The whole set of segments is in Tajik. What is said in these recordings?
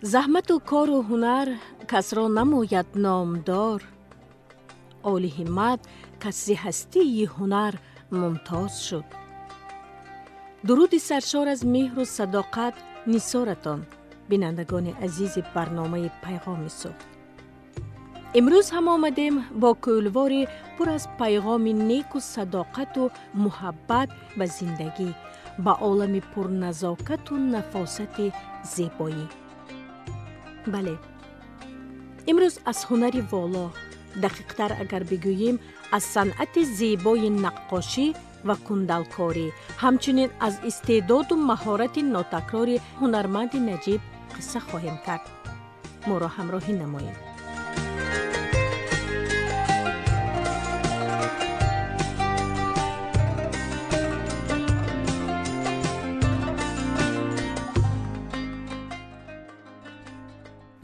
زحمت و کار و هنر کس را نماید نامدار. عالی همت کس ز هستی هنر ممتاز شد. درود سرشار از مهر و صداقت نثارتان بینندگان عزیز برنامه پیغام صبح. امروز هم آمدیم با کولوار پر از پیغام نیک و صداقت و محبت به زندگی، به عالم پر نزاکت و نفاست زیبایی. بله، امروز از هنر والا، دقیق‌تر اگر بگوییم از صنعت زیبای نقاشی و کندلکاری، همچنین از استعداد و مهارت ناتکرار هنرمند نجیب قصه خواهیم کرد. ما را همراهی نمایید.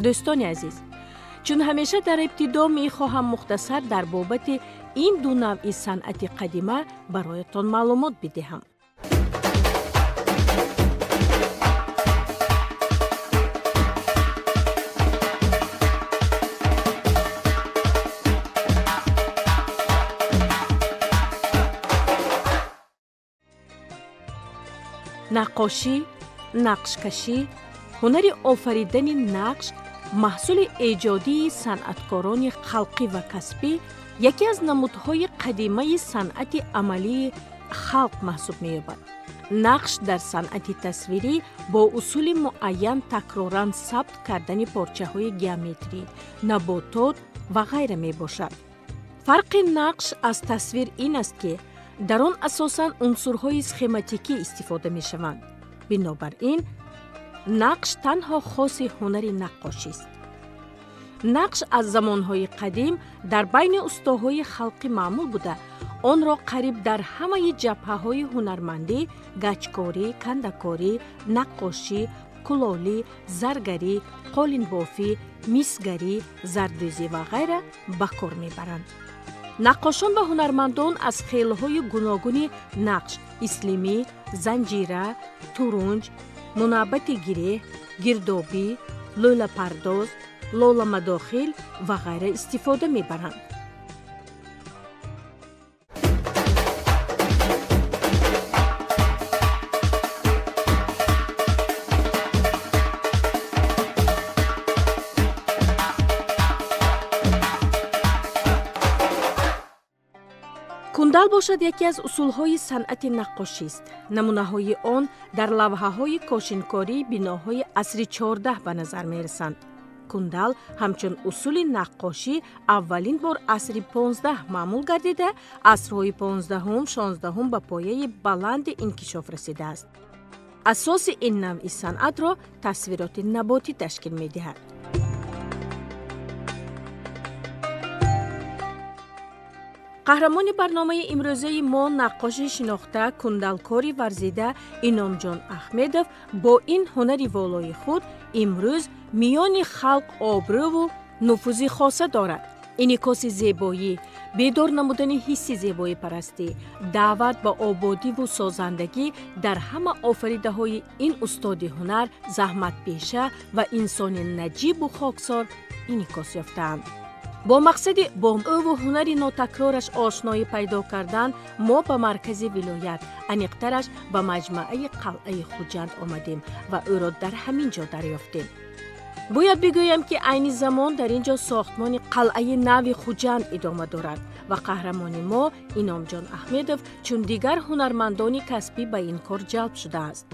دوستان عزیز، چون همیشه در ابتدا می خواهم مختصر در بابت این دو نوع صنعت قدیمه برایتان معلومات بدهم. نقاشی، نقشکشی، هنر آفریدن نقش محصول ایجادی صنعتکاران خلقی و کسبی یکی از نمودهای قدیمه صنعت عملی خلق محسوب می‌یابد. نقش در صنعت تصویری با اصول معین تکراراً ثبت کردن پارچه‌های گیومتری، نباتات و غیره میباشد. فرق نقش از تصویر این است که در آن اساساً عنصرهای اسکماتیکی استفاده می‌شوند. بنابراین نقش تنها خاص هنر نقاشی است. نقش از زمانهای قدیم در بین استادهای خلقی معمول بوده. آن را قریب در همه جبهه‌های هنرمندی، گچکاری، کندکاری، نقاشی، کلالی، زرگری، قالین بافی، میسگری، زردوزی و غیره به کار میبرند. نقاشان و هنرمندان از خیل‌های گوناگون نقش، اسلیمی، زنجیره، تورنج، منابت گیره، گردابی، لوله پرداز، لوله مداخل و غیره استفاده میبرند. کندل باشد یکی از اصولهای صنعت نقاشی است. نمونه‌های آن در لوحه‌های کاشینکاری بناهای عصر 14 به نظر می‌رسند. کندل همچون اصول نقاشی اولین بار عصر 15 معمول گردیده، عصرهای 15 16 به پایه بلند انکشاف رسیده است. اساس این نوع صنعت را تصویرات نباتی تشکیل می‌دهد. قهرمان برنامه امروزه ما نقاش شناخته، کندلکاری ورزیده انعامجان احمدов با این هنر والای خود امروز میان خلق آبرو و نفوذ خاصه دارد. انعکاس زیبایی، بیدار نمودن حس زیبایی پرستی، دعوت به آبادی و سازندگی در همه آفریده های این استاد هنر زحمت پیشه و انسان نجیب و خاکسار انعکاس یافتند. با مقصد با او و هنر ناتکرارش آشنایی پیدا کردن، ما به مرکز ولایت، انیقترش به مجمع قلعه خوجند آمدیم و او را در همین جا دریافتیم. باید بگویم که عین زمان در اینجا ساختمان قلعه نو خوجند ادامه دارد و قهرمان ما انعامجان احمدов چون دیگر هنرمندان کسبی به این کار جلب شده است.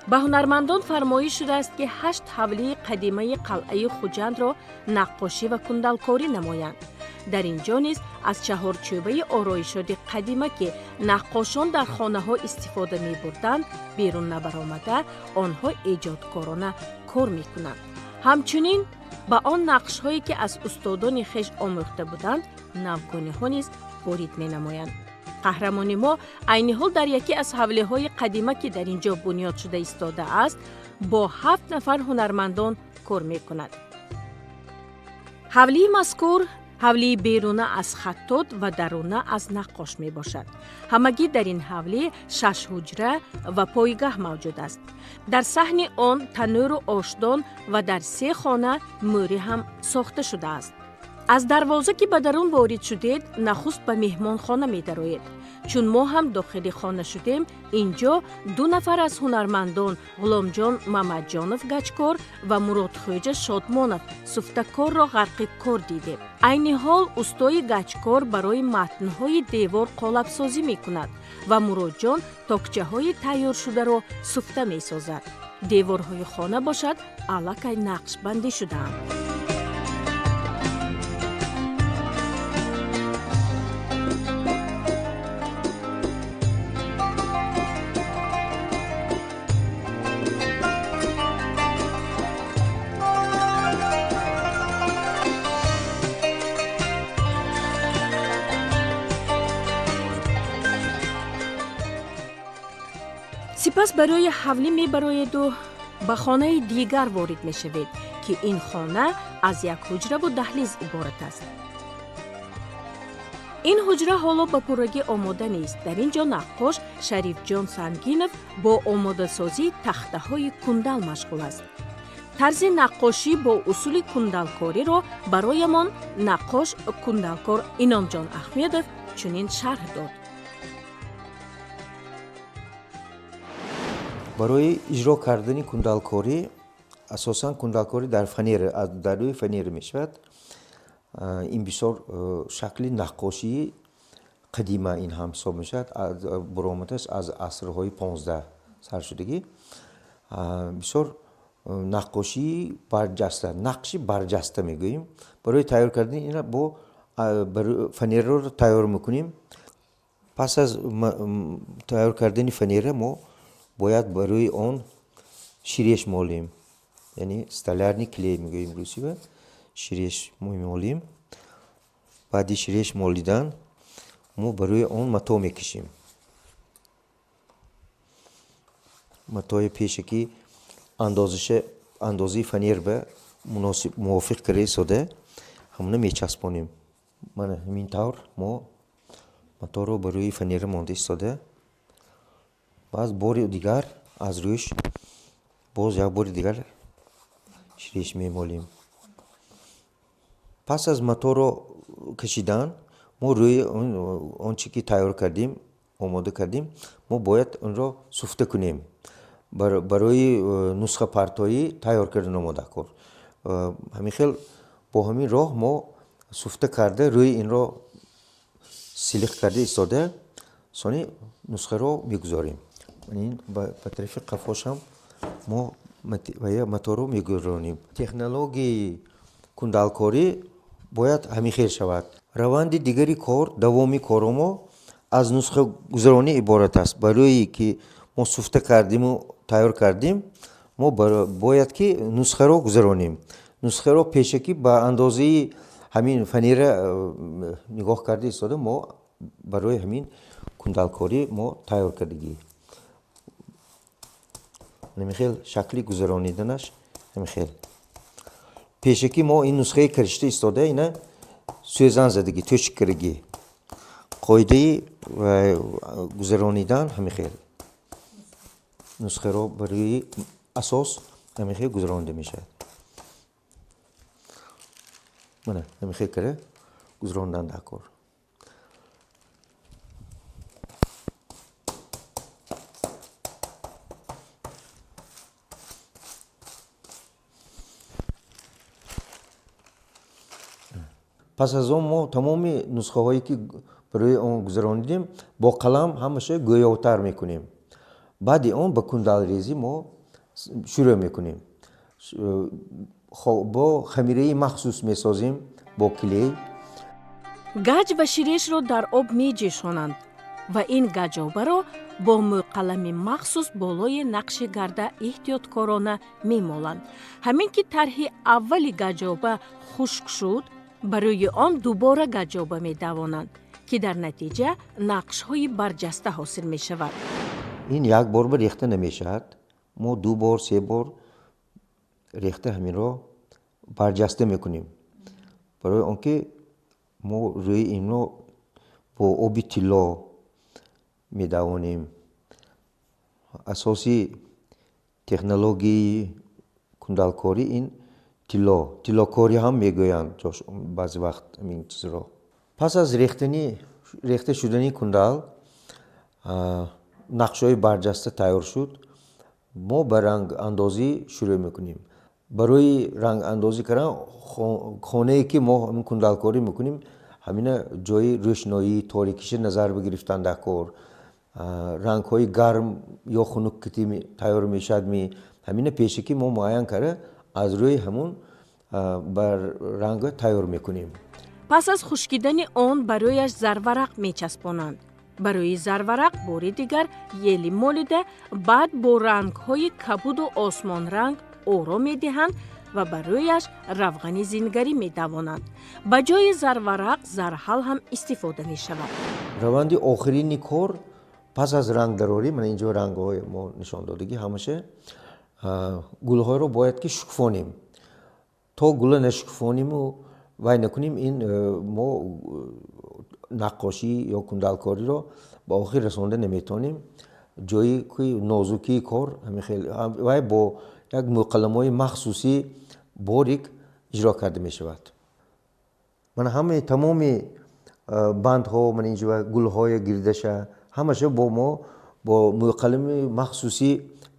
به هنرمندان فرمایش شده است که 8 حوله قدیمه قلعه خوجند را نقاشی و کندلکاری نمایند. در اینجا نیز از چهارچوبه آرایشات قدیمه که نقاشان در خانه ها استفاده می بردند بیرون نبرآمده، آنها ایجادکارانه کار می کنند. همچنین به آن نقش هایی که از استادان خویش آموخته بودند نوگانه ها نیز وارد می نمایند. قهرمان ما عین حال در یکی از حوله های قدیمه که در اینجا بنیاد شده ایستاده است، با 7 نفر هنرمندان کار می کند. حوله مذکور ҳавлии беруна аз хаттот ва даруна аз наққош мебошад. ҳамагӣ дар ин ҳавлӣ 6 ҳуҷра ва пойгаҳ мавҷуд аст. дар саҳни он танӯру ошдон ва дар 3 хона мӯрӣ ҳам сохта шудааст. аз дарвоза ки ба дарун ворид шудед, нахуст ба меҳмонхона медароед. чун мо ҳам дохили хона шудем, инҷо 2 нафар аз ҳунармандон ғуломҷон мамаҷонов гаҷкор ва муродхоҷа шодмонов суфтакорро ғарқи кор дидем. айни ҳол устои гаҷкор барои матнҳои девор қолабсозӣ мекунад ва муродҷон токчаҳои тайёршударо суфта месозад. деворҳои хона бошад аллакай нақшбандӣ шудаанд. сипас барои ҳавлӣ мебароеду ба хонаи дигар ворид мешавед, ки ин хона аз як ҳуҷраву даҳлиз иборат аст. ин ҳуҷра ҳоло ба пуррагӣ омода нест. дар ин ҷо наққош Шарифҷон Сангинов бо омодасозии тахтаҳои кундал машғул аст. тарзи наққошӣ бо усули кундалкориро бароямон наққош кундалкор Иномҷон Ахмедов чунин шарҳ дод. барои иҷро кардани кундалкорӣ, асосан кундалкорӣ дар рӯи фанера мешавад. ин бисёр шакли наққошии қадима ин ҳам ҳисоб мешавад. баромадаш аз асрҳои 15 саршудагӣ. бисёр наққошии барҷаста, нақши барҷаста мегӯем. барои тайёр кардани ин бо фанераро тайёр мекунем. пас аз тайёр кардани фанера мо бояд барои он ширеш молем, яъне столярный клей мегӯем русива. ширеш мемолем. баъди ширеш молидан мо барои он мато мекашем. матои пеше ки андозаи фанер ба мувофиқ кара истода, ҳамона мечаспонем. мана ҳамин тавр мо маторо ба рӯи фанера монда истода. баъд бори дигар аз рӯш боз як бори дигар ширеш мемолем. пас аз маторо кашидан мо рӯи он чи ки тайёр кардем, омода кардем, мо бояд онро суфта кунем. барои нусхапартоӣ тайёр кардан омодакор. ҳамин хел бо ҳамин роҳ мо суфта карда рӯи инро силиқ карда истода, сони нусхаро мегузорем. ба тарафи қафошам мо маторо мегузаронем. технологияи кундалкорӣ бояд ҳамин хел шавад. раванди дигари кор, давоми коромо аз нусхагузаронӣ иборат аст. барои ки мо суфта кардиму тайёр кардем, мо бояд ки нусхаро гузаронем. нусхаро пешакӣ ба андозаи ҳамин фанера нигоҳ карда истода, мо барои ҳамин кундалкорӣ мо тайёр кардагӣ. намихел шакли гузарониданаш намихел. пешакӣ мо ин нусхаи каришта истода, ина сӯзан задагӣ, тӯшик карагӣ. қоидаи гузаронидан ҳамихел. нусхаро ба рӯи асос ҳамихел гузаронида мешавад. мана ҳамихел кара гузарондан дар кор. пас аз он мо тамоми нусхаҳое ки барои он гузаронидем бо қалам ҳамаша гӯёвтар мекунем. баъди он ба кундалрезӣ мо шурӯъ мекунем. бо хамираи махсус месозем, бо клей. гаҷ ва ширешро дар об меҷӯшонанд ва ин гаҷобаро бо мӯқалами махсус болои нақши гарда эҳтиёткорона мемоланд. ҳамин ки тарҳи аввали гаҷоба хушк шуд, ба рӯи он дубора гаҷоба медавонанд, ки дар натиҷа нақшҳои барҷаста ҳосил мешавад. ин як бор ба рехта намешавад. мо 2 бор 3 бор рехта ҳаминро барҷаста мекунем. барои он ки мо рӯи инро бо оби тилло медавонем. асоси технологияи кундалкорӣ ин тиллокорӣ ҳам мегӯянд баъзе вақт ин чизро. пас аз рехта шудани кундал нақшҳои барҷаста тайёр шуд. мо ба рангандозӣ шурӯъ мекунем. барои рангандозӣ кардан хонае ки мо кундалкорӣ мекунем ҳамина ҷои рӯшноӣ торикиша назар бигирифтан дар кор, рангҳои гарм ё хунук ки тайёр мешавад ҳамина пешакӣ мо муайян карда аз рӯи ҳамун ба ранга тайёр мекунем. пас аз хушкидани он барояш зарварақ мечаспонанд. барои зарварақ бори дигар ели молида баъд бо рангҳои кабуду осмонранг ором медиҳанд ва барояш равғани зингарӣ медавонанд. ба ҷои зарварақ зарҳал ҳам истифода мешавад. раванди охирини кор пас аз рангдарорӣ, мана инҷо рангҳои мо нишон додагӣ ҳамаша гулҳоро бояд ки шукуфонем. то гула нашукуфониму вай накунем, ин мо наққошӣ ё кундалкориро ба охир расонда наметавонем. ҷои нозукии кор вай бо як муқалламҳои махсуси борик иҷро карда мешавад. мана ҳамаи тамоми бандҳо, мана инҷо гулҳои гирдаша ҳамаша мо бо муқаллами махсуси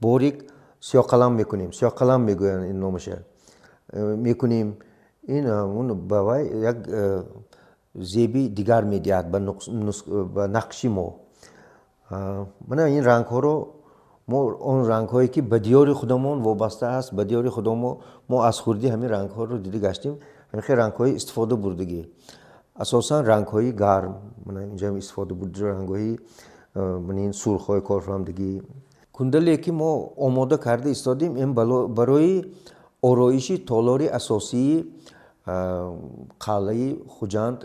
борик сиёҳқалам мекунем. сиёҳқалам мегӯянд ин номаша. мекунем ин ба вай як зеби дигар медиҳад ба нақши мо. мана ин рангҳоро мо он рангҳое ки ба диёри худамон вобаста аст, ба диёри худамон мо аз хурдӣ ҳамин рангҳоро дида гаштем. ҳамин рангҳои истифода бурдагӣ асосан рангҳои гарм, мана инҷа истифода бурда рангҳои ин сурхҳои корфаҳмдагӣ. кундале ки мо омода карда истодем, ин барои ороиши толори асосии қалъаи Хуҷанд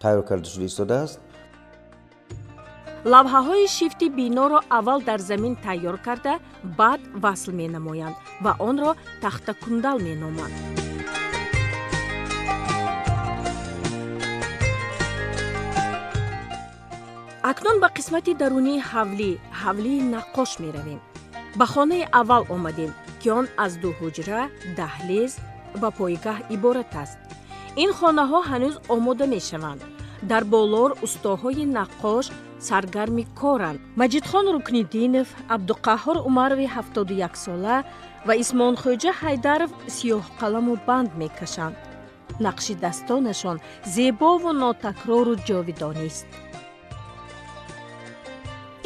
тайёр карда шуда истодааст. лавҳаҳои шифти биноро аввал дар замин тайёр карда баъд васл менамоянд ва онро тахтакундал меноманд. акнун ба қисмати дарунии ҳавлии наққош меравем. ба хонаи аввал омадем ки он аз 2 ҳуҷра, даҳлиз ва пойгаҳ иборат аст. ин хонаҳо ҳанӯз омода мешаванд. дар болор устоҳои наққош саргарми коранд. маҷидхон рукниддинов, абдуқаҳҳор умарови 71-сола ва исмонхоҷа ҳайдаров сиёҳқаламу банд мекашанд. нақши дастонашон зебову нотакрору ҷовидонист.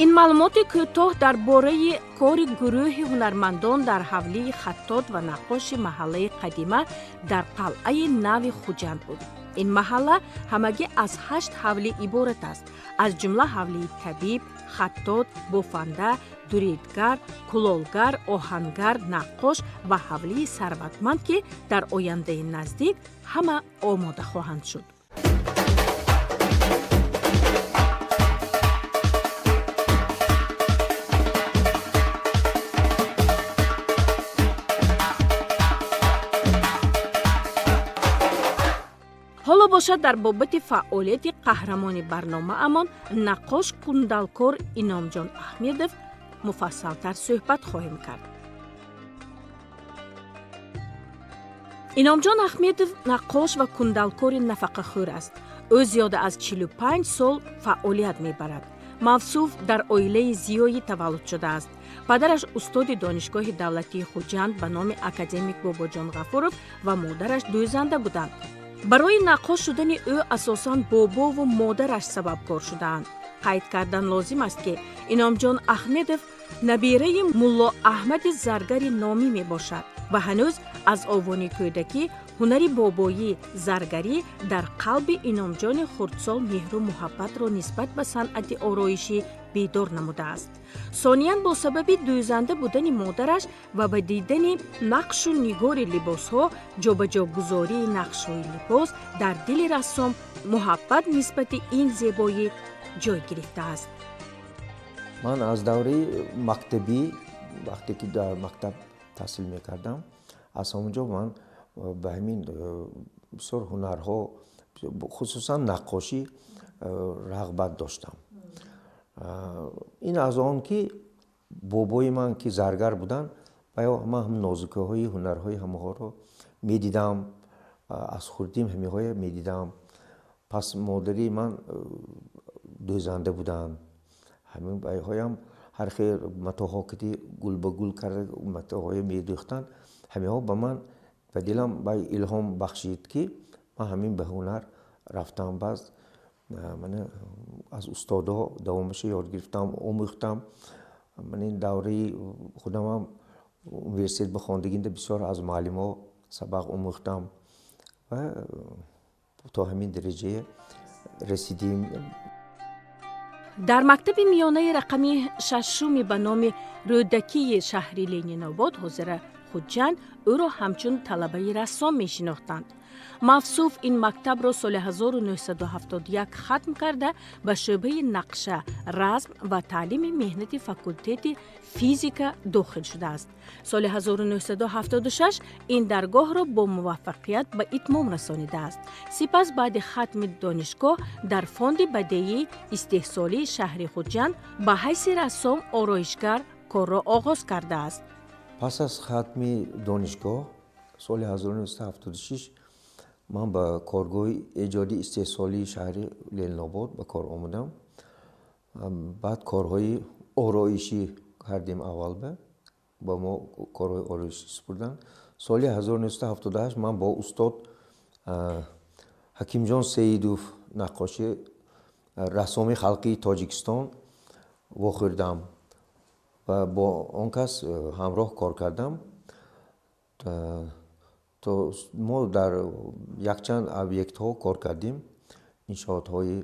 ин маълумоти кӯтоҳ дар бораи кори гурӯҳи ҳунармандон дар ҳавлии хаттот ва наққоши маҳаллаи қадима дар қалъаи нави Хуҷанд буд. ин маҳалла ҳамагӣ аз 8 ҳавлӣ иборат аст, аз ҷумла ҳавлии табиб, хаттот, бофанда, дуридгар, кулолгар, оҳангар, наққош ва ҳавлии сарватманд ки дар ояндаи наздик ҳама омода хоҳанд шуд. ҳоло бошад дар бобати фаъолияти қаҳрамони барномаамон наққош кундалкор Иномҷон Аҳмедов муфассалтар суҳбат хоҳем кард. Иномҷон Аҳмедов наққош ва кундалкори нафақахӯр аст. ӯ зиёда аз 45 сол фаъолият мебарад. мавсуф дар оилаи зиёӣ таваллуд шудааст. падараш устоди донишгоҳи давлатии Хуҷанд ба номи академик Бобоҷон Ғафуров ва модараш дӯзанда буданд. барои наққош шудани ӯ асосан бобову модараш сабабкор шудаанд. қайд кардан лозим аст ки Иномҷон Аҳмедов набираи мулло Аҳмади Заргари номӣ мебошад ва ҳанӯз аз овони кӯдакӣ ҳунари бобоӣ заргарӣ дар қалби Иномҷони хурдсол меҳру муҳаббатро нисбат ба санъати ороишӣ бедор намудааст. сониян бо сабаби дӯзанда будани модараш ва ба дидани нақшу нигори либосҳо, ҷобаҷогузории нақшҳои либос дар дили рассом муҳаббат нисбати ин зебоӣ ҷой гирифтааст. ман аз давраи мактабӣ вақте ки дар мактаб таҳсил мекардам, аз ҳамонҷо ман ба ҳамин бисёр ҳунарҳо خصوصا نقاشی رغبت داشتم. این از آن که بابای من که زرگر بودن من هم نازکه های هنرهای همه ها رو میدیدم، از خردیم همه های میدیدم. پس مادری من دوزنده بودن، همین بایی هایم هر خیر متاها کتی گل به گل کرده متاهای میدوختن، همه ها به من و دلم بای الهام بخشید که من همین به هنر رفتم. باز من از استادا دوامش یاد گرفتم، آموختم. من این دوره خودم هم یونیورسیته بخواندگی بسیار از معلم‌ها سبق آموختم و تا همین درجه رسیدیم. در مکتب میانه رقمی 6 به نام رودکی شهری لنین‌آباد حاضر خوجند او را همچون طلبه رسام می‌شناختند. موصوف این مکتب را سال 1971 ختم کرده به شعبه نقشه، رسم و تعلیم مهنت فاکولته فیزیک داخل شده است. سال 1976 این درگاه را با موفقیت به اتمام رسانیده است. سپس بعد ختم دانشگاه در فوند بدیعی استحصالی شهر خوجند به حیث رسام آرایشگر کار را آغاز کرده است. پس از ختم دانشگاه سال 1976 من به کارگاه ایجادی استحصالی شهر لنین‌آباد به کار آمدم. بعد کارهای آرایشی کردیم. اول با ما کارهای آرایشی سپردن. سال 1978 من با استاد حکیم جان سیدوف نقاشی رسام خلقی تاجیکستان واخوردم و با آن کس همراه کار کردم. تو ما در یک چند ابیکت ها کار کردیم، انشاءات های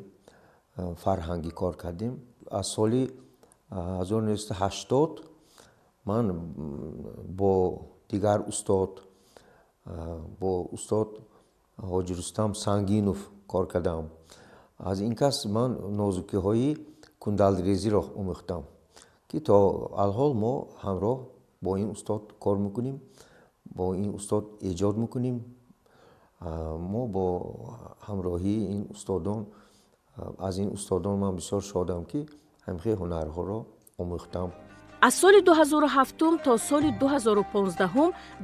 فرهنگی کار کردیم. از سال 1980 من با دیگر با استاد حاجی رستم سنگینوف کار کردم. از این کس من نازکی های کندالریزی را آموختم که تا الحال ما همراه با این استاد کار میکنیم، با این استاد ایجاد میکنیم. ما با همراهی این استادان، از این استادان من بسیار شادم که همه هنرها را آموختم. از سال 2007 تا سال 2015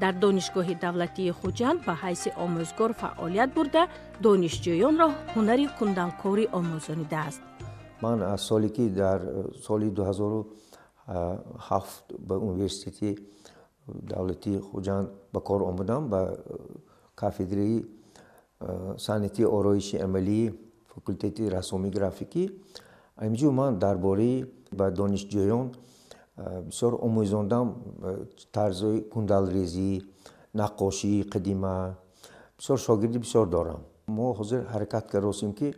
در دانشگاه دولتی خوجند به حیث آموزگار فعالیت برده دانشجویان را هنر کندالکاری آموزانیده است. من از سالی که در سال 2007 به یونیورسیته دولتی خوجند به کار آمدم، به کافدره صنعتی آرایشی عملی فاکولته رسامی گرافیکی. همینجور من درباره به دانشجویان بسیار آموزاندم، طرزهای کندالریزی، نقاشی قدیمه. بسیار شاگردی بسیار دارم. ما حاضر حرکت کردیم که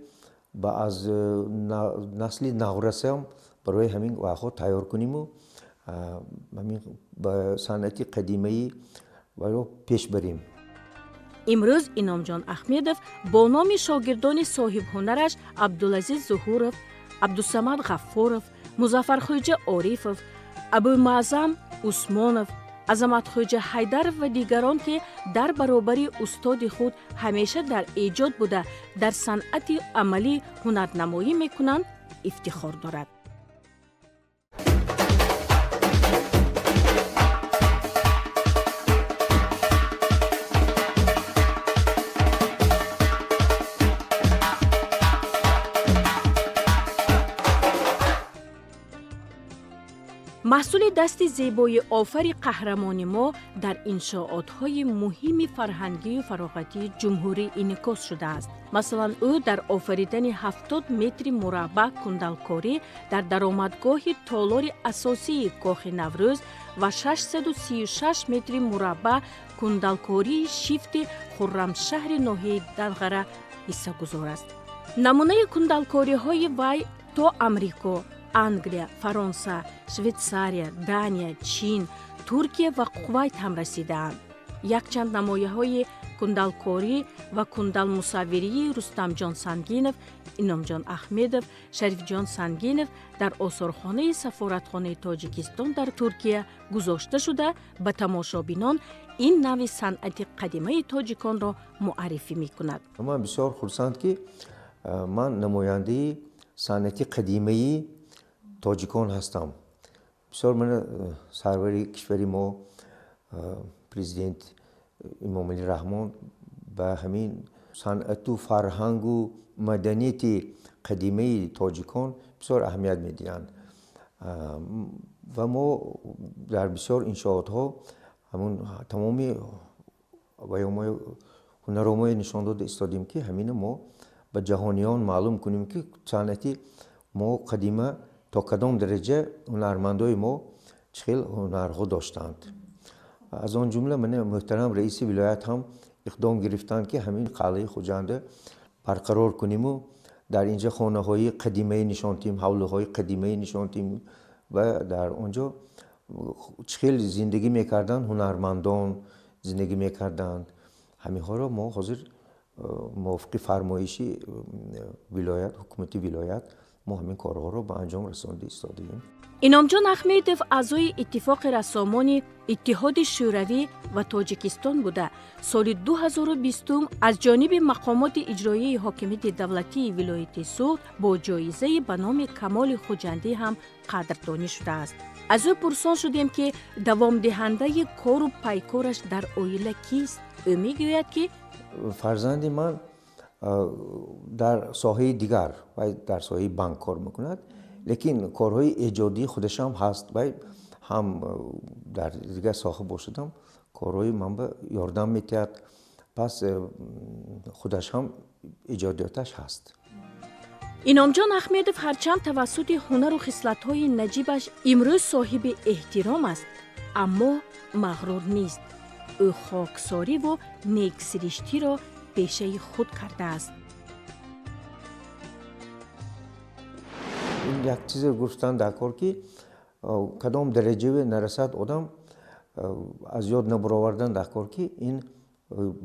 با از نسل نورسه هم برای همین وقت تیار کنیم و همین با صنعتی قدیمی برای پیش بریم. امروز انعام جان احمدов با نام شاگردان صاحب هنرش عبدالعزیز ظهورов، عبدالصمد غفورов، مظفرخواجه عارفov، ابوالمعظم عثمانov، عظمتخواجه حیدرov و دیگران که در برابر استاد خود همیشه در ایجاد بوده در صنعت عملی هنرنمایی میکنند افتخار دارد. محصول دست زیبای آفر قهرمان ما در انشاءات‌های مهم فرهنگی و فراغتی جمهوری انعکاس شده است. مثلا او در آفریدن 70 متر مربع کندالکاری در درآمدگاه تالار اساسی کاخ نوروز و 636 متر مربع کندالکاری شیفت خرمشهر ناحیه دلغره حصه گذار است. نمونه کندالکاری‌های وی تا امریکا، انگلیا، فرانسه، شویتساریا، دانیا، چین، ترکیه و کویت هم رسیدند. یک چند نمایه‌های кундалкорӣ ва кундалмусаввирии Рустамҷон Сангинов, Иномҷон Ахмедов, Шарифҷон Сангинов дар осорхонаи сафоратхонаи Тоҷикистон дар Туркия гузошта шуда ба тамошобинон ин нави санъати қадимаи тоҷиконро муаррифӣ мекунад. ман бисёр хурсанд ки ман намояндаи санъати қадимаи тоҷикон ҳастам. бисёр мана сарвари кишвари мо президент Эмомалӣ Раҳмон ба ҳамин санъату фарҳангу маданияти қадимаи тоҷикон бисёр аҳамият медиҳанд. ва мо дар бисёр иншоотҳо ҳамун тамоми ҳунаромое нишон дода истодем ки ҳамина мо ба ҷаҳониён маълум кунем ки санъати мо қадима то кадом дараҷа ҳунармандои мо чӣ хел ҳунарҳо доштанд. аз он ҷумла мана муҳтарам раиси вилоят ҳам иқдом гирифтанд ки ҳамин қалъаи Хуҷанда барқарор кунему дар инҷа хонаҳои қадимаи нишон диҳем, ҳавлиҳои қадимаи нишон диҳем ва дар онҷо чӣ хел зиндагӣ мекарданд ҳунармандон зиндагӣ мекарданд. ҳаминҳоро мо ҳозир мувофиқи фармоиши вилоят ҳукумати вилоят мо ҳамин корҳоро ба анҷом расонида истодаем. Иномҷон Ахмедов аъзои иттифоқи рассомони Иттиҳоди шӯравӣ ва Тоҷикистон буда соли 2020 аз ҷониби мақомоти иҷроияи ҳокимияти давлатии вилояти Суғд бо ҷоизаи ба номи Камоли Хуҷандӣ ҳам қадрдонӣ шудааст. аз ӯ пурсон шудем ки давомдиҳандаи кору пайкораш дар оила кист. ӯ мегӯяд ки фарзанди ман дар соҳаи дигар вай дар соҳаи банк кор мекунад, лекин корҳои эҷодии худашам ҳаст. вай ҳам дар дигар соҳа бошадам корҳои манба ёрдам метиҳад. пас худаш ҳам эҷодиёташ ҳаст. Иномҷон Ахмедов ҳарчанд тавассути ҳунару хислатҳои наҷибаш имрӯз соҳиби эҳтиром аст, аммо мағрур нест. ӯ хоксориву нексириштиро пешаи худ кардааст. як чизе гуфтан дар кор ки кадом дараҷаве нарасад одам аз ёд набаровардан дар кор ки ин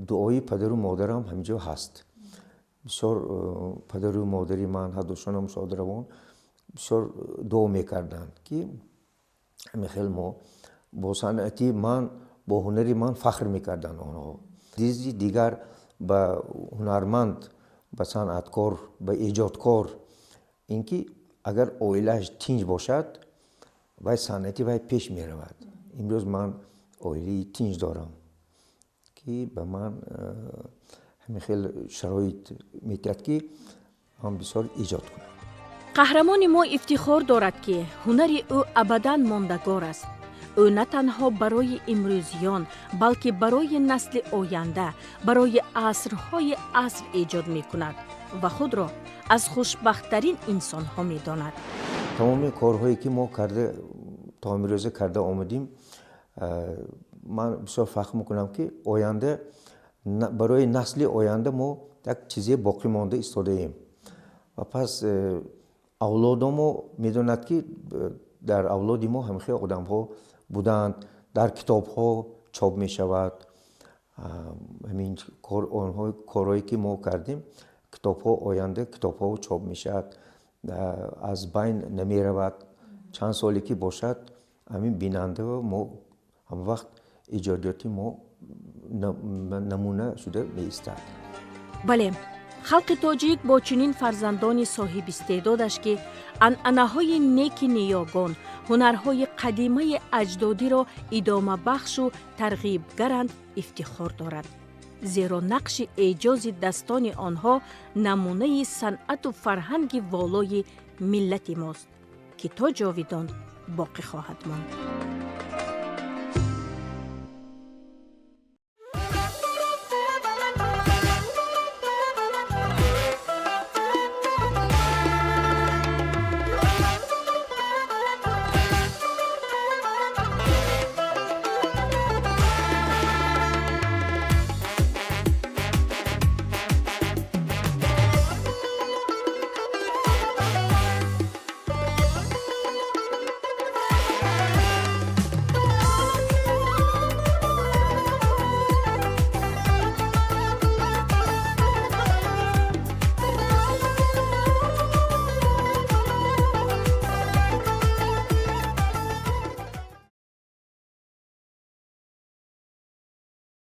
дуои падару модарам ҳамиҷо ҳаст. бисёр падару модари ман ҳадошонам шодравон бисёр дуо мекарданд ки ҳамихел мо бо санъати ман бо ҳунари ман фахр мекарданд. онҳо дизи дигар ба ҳунарманд, ба санъаткор, ба эҷодкор ин ки агар оилааш тинҷ бошад вай санъати вай пеш меравад. имрӯз ман оилаи тинҷ дорам ки ба ман ҳамихел шароит метиҳад ки ман бисёр эҷод кунам. қаҳрамони мо ифтихор дорад ки ҳунари ӯ абадан мондагор аст. ӯ на танҳо барои имрӯзиён, балки барои насли оянда, барои асрҳои аср эҷод мекунад ва худро аз хушбахттарин инсонҳо медонад. тамоми корҳое ки мо карда то имрӯза карда омадем, ман бисёр фахр мекунам ки оянда барои насли оянда мо як чизе боқӣ монда истодаем. ва пас авлодомо медонад ки дар авлоди мо ҳамихел одамҳо буданд, дар китобҳо чоп мешавад. ҳамин корҳое ки мо кардем, китобҳо оянда китобҳо чоп мешавад, аз байн намеравад. чанд соле ки бошад ҳамин бинанда мо ҳамвақт эҷодиёти мо намуна шуда меистад. бале, халқи тоҷик бо чунин фарзандони соҳибистеъдодаш ки анъанаҳои неки ниёгон, ҳунарҳои қадимаи аҷдодиро идомабахшу тарғибгаранд, ифтихор дорад. зеро нақши эъҷози дастони онҳо намунаи санъату фарҳанги волои миллати мост ки то ҷовидон боқӣ хоҳад монд.